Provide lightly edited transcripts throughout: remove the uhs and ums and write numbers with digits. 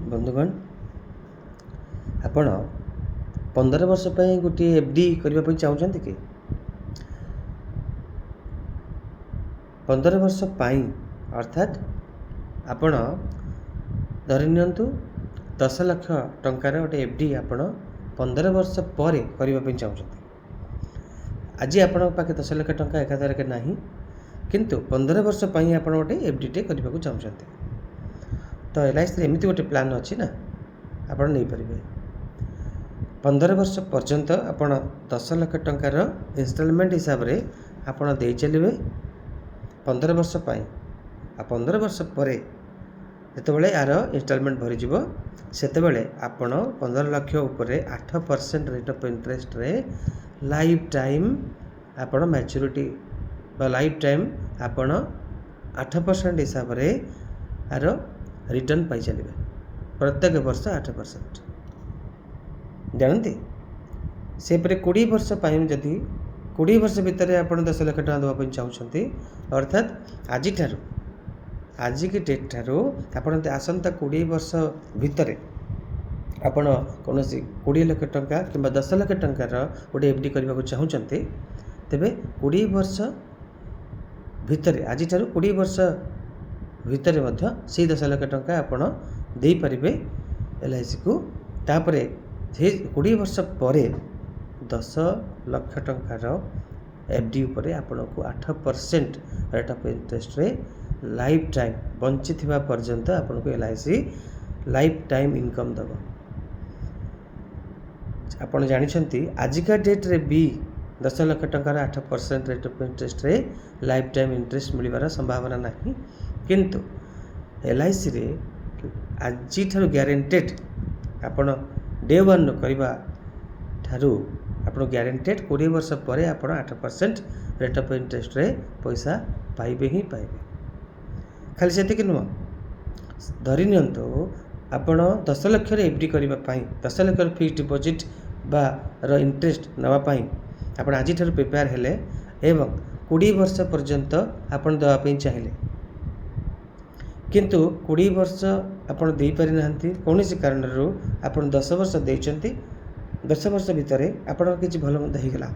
बंधुगण आपण 15 वर्ष पर गोटे एफडी करने चाहते कि 15 वर्ष अर्थात आपण धरी 10 लाख टंकार गोटे एफडी आपण 15 वर्ष पर करने चाहते। आज आपण पाखे 10 लाख टंका एकाधारक ना किंतु 15 वर्ष आप गोटे एफडी करने चाहते। तो एलआईसी एमती गोटे प्लान अच्छी ना आपण नहीं पारे 15 वर्ष पर्यंत आपण 10 लाख टंकार इन्स्टॉलमेंट हिसाब से आपण दे चलिए 15 वर्ष आ 15 वर्ष पर जितेबाला यार इन्स्टॉलमेंट भरीज से आपण 15 लाख उपर 8% रेट ऑफ इंटरेस्ट रे लाइफ टाइम आपण मैच्योरिटी लाइफ टाइम आपण 8% हिसाब से यार रिटर्न पाई चलिए प्रत्येक वर्ष 8% जानते से 20 वर्ष जदि 20 वर्ष भितर आप 10 लाख टका देवाई चाहते अर्थात आज की डेट ठारू आपन आसंता 20 वर्ष भितर आपण कौन 20 लाख टका कि 10 लाख टंकार गोटे एफडी करने चाहते तेरे 20 वर्ष भितर आज 20 वर्ष भितर से 10 लाख टका आपण दे पारे एलआईसी को तापर 20 वर्ष पर 10 लाख टंकार एफडी उपर आपण को 8% रेट ऑफ इंटरेस्ट रे लाइफ टाइम बंची थिबा पर्यंत आपण को एलआईसी लाइफ टाइम इनकम दब। आपण जानिछंती आजिका डेट रे भी 10 लाख टंकार 8% रेट ऑफ इंटरेस्ट रे लाइफ टाइम इंटरेस्ट मिलवार संभावना नहीं किंतु एलआईसी रे आज ठारू ग्यारंटेड आपण डे वन करवा ठारू आपण ग्यारंटेड 20 वर्ष पर आपण 8% रेट ऑफ इंटरेस्ट रे पैसा पाइबे ही पाइबे। खाली से नुह धरी नियंतु आपण 10 लाख एफडी करने 10 लाख फिक्स डिपोजिट रो इंटरेस्ट नापी आप आज प्रिपेयर हेले एवं 20 वर्ष पर्यंत आपण देवाई चाहिए किंतु 20 वर्ष आपण दे पारि नाहंती कौन कारण आपण 10 वर्ष देइचंती 10 वर्ष भितर आपण किसी भल मंद हो गला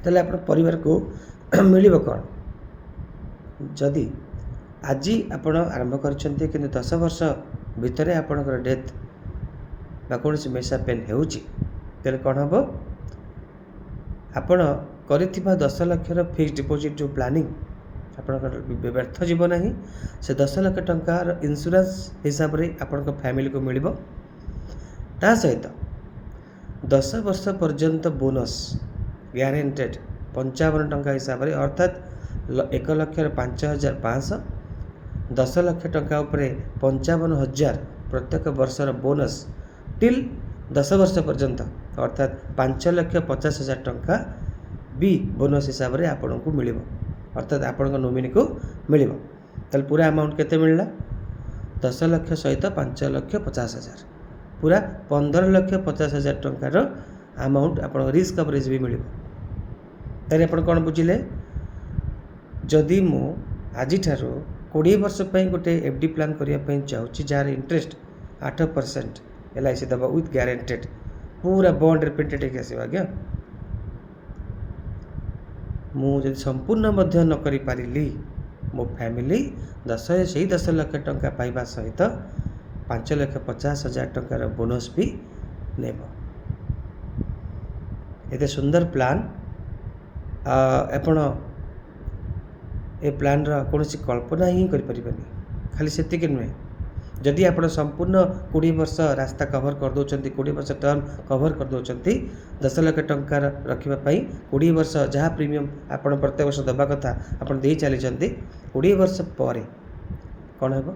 तेल आप परिवार को मिल कौन जदि आज आपण आरंभ करछंती कि 10 वर्ष भितर आपणकर डेथ बा कौन मेसा पेन होल कौन हम आपण करिथिबा 10 लाख फिक्स डिपोजिट जो प्लानिंग आपणकर व्यर्थ जीव ना से 10 लाख टंकार इंश्योरेंस हिसाब से आपण फैमिली को मिल ता सहित 10 वर्ष पर्यंत बोनस ग्यारंटेड 55 टंका हिसाब से अर्थात 1,05,500 10 लाख टंका उपरे 55,000 प्रत्येक वर्षर बोनस टिल 10 वर्ष पर्यंत अर्थात 5,50,000 टंका भी बोनस हिसाब से आपण को मिल अर्थात आपण नोमिनी को मिल ताल पूरा अमाउंट केते मिलला 10 लाख सहित 5,50,000 पूरा 15,50,000 टंकार अमाउंट आपण रिस्क कवरेज भी मिल तारे आपण कौन बुझिले जदि मु आज 20 वर्ष पर गोटे एफडी प्लान करने चाहूँगी जार इंटरेस्ट 8% एलआईसी दबा विथ ग्यारंटेड पूरा बॉन्ड रिप्रेजेंटेटिव आसो आज्ञा मुझे संपूर्ण मध्य न करि पारिली मो फैमिली 10 लाख टंका पाइबा सहित 5,50,000 टंकार बोनस भी नेब एते सुंदर प्लान आपण ए प्लान कौन कल्पना ही करें खाली से नुहे जदि आप संपूर्ण 20 वर्ष रास्ता कवर कर दौरान 20 वर्ष टर्म कवर कर दौरान 10 लाख टंकार रखापी 20 वर्ष जहाँ प्रीमियम आप प्रत्येक वर्ष दबा कथा आप चली 20 वर्ष पर कौन हम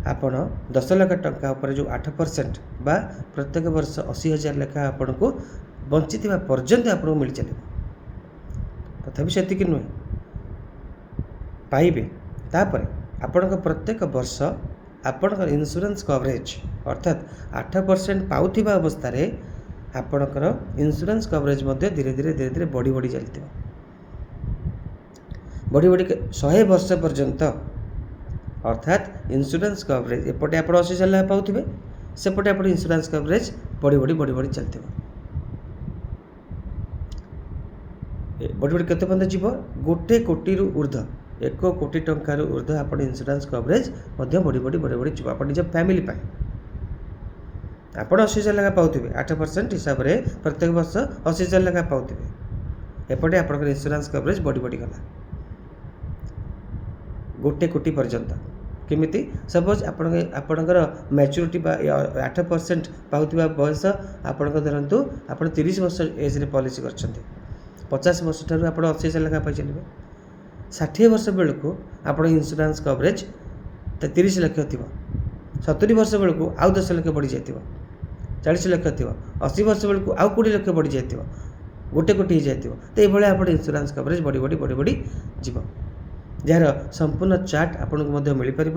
आपण 10 लाख टंका उपर जो 8% बा प्रत्येक वर्ष 80,000 लेखा आपण को बंची पर्यंत आपको मिल चल तथापि से नुहे पाइबे तापर आपण प्रत्येक वर्ष आपणकर इंश्योरेंस कवरेज अर्थात 8% पाउथिबा अवस्था रे आपणकर इंश्योरेंस कवरेज धीरे धीरे धीरे धीरे बढ़ी बढ़ी चलती 100 वर्ष पर्यंत अर्थात इंश्योरेंस कवरेज एपटे आप 80,000 लाख पाउथिबे सेपटे आप इंश्योरेंस कवरेज बढ़ी बढ़ी बढ़ी बढ़ी चलते बढ़ी बढ़ी केते पर्यंत जीव 1 कोटी रु ऊर्ध्व 1 कोटी टंकार ऊर्ध्व आप इंश्योरेंस कवरेज बढ़ी बढ़ी बढ़ी बढ़ी जीव आप निज फैमिली आप 80,000 लाख पाउथिबे 8% हिसाब से प्रत्येक वर्ष 80,000 लाख पाउथिबे एपटे आप इंश्योरेंस कवरेज बढ़ी बढ़ी गला 1 कोटी पर्यंत केमिति सपोज आपणकर मैच्योरिटी 8% पाउथिबा बयस आपणकर धरतु आप 30 वर्ष एज रे पॉलिसी करछन्ते 50 वर्ष ठारू आप 80,000 लाख पाई चलिबे 60 वर्ष बेलू आप इंश्योरेंस कवरेज 30 लाख थी 70 वर्ष बेलू आउ 10 लाख बढ़ी जाइए 40 लाख थी 80 वर्ष बेलू आउ 20 लाख बढ़ी जाइए 1 कोटी हो जाइए तो ये आप इंश्योरेंस कवरेज बढ़ी बढ़ी बढ़ी बढ़ी जीव जार संपूर्ण चार्ट आपको मिल पार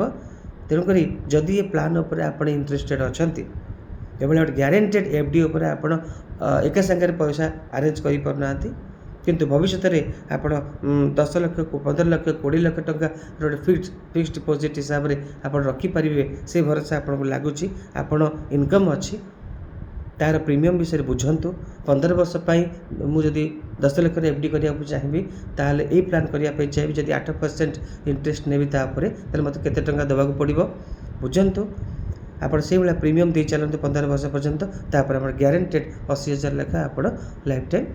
तेणुक जदि ये प्लान उपर आप इंटरेस्टेड अच्छा ये गोटे ग्यारेंटेड एफडी उपर आप एक संगे पैसा अरेंज कर पारना किंतु भविष्य में आप 10 लाख 15 लाख 20 लाख टंका फिक्स्ड डिपोजिट हिसाब से आप रखिपारे से भरोसा आपको लगुच आपण इनकम अच्छी तार प्रीमियम विषय बुझंतु 15 वर्ष मुझे 10 लाख एफडी करने चाहिए ताल ये प्लान करने चाहिए जब 8% इंटरेस्ट नेबी तापर मत केते टंका देवाक पड़ो बुझंतु आप से भाया प्रीमियम दे चलते 15 वर्ष पर्यंत तापर ग्यारेंटेड 80,000 लाख आप लाइफ टाइम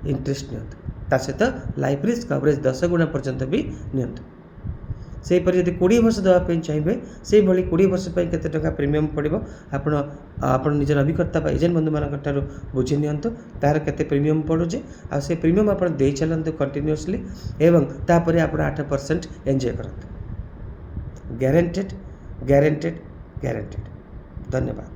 इंटरेस्ट नियंतु ता सहित लाइफ रिस्क कवरेज 10 गुणा पर्यंत भी नियंतु से जब 20 वर्ष देवाई चाहिए से भाई 20 वर्ष केते टंका प्रीमियम पड़ो आप निजर अभिकर्ता एजेंट बंधु मान बुझी नियंतु तार केते प्रीमियम पड़ुचे आ से प्रीमियम आप दे चलते कंटिन्यूअसली एवं तापर आप 8% एंजॉय करते ग्यारेंटेड ग्यारेंटेड ग्यारेंटेड। धन्यवाद।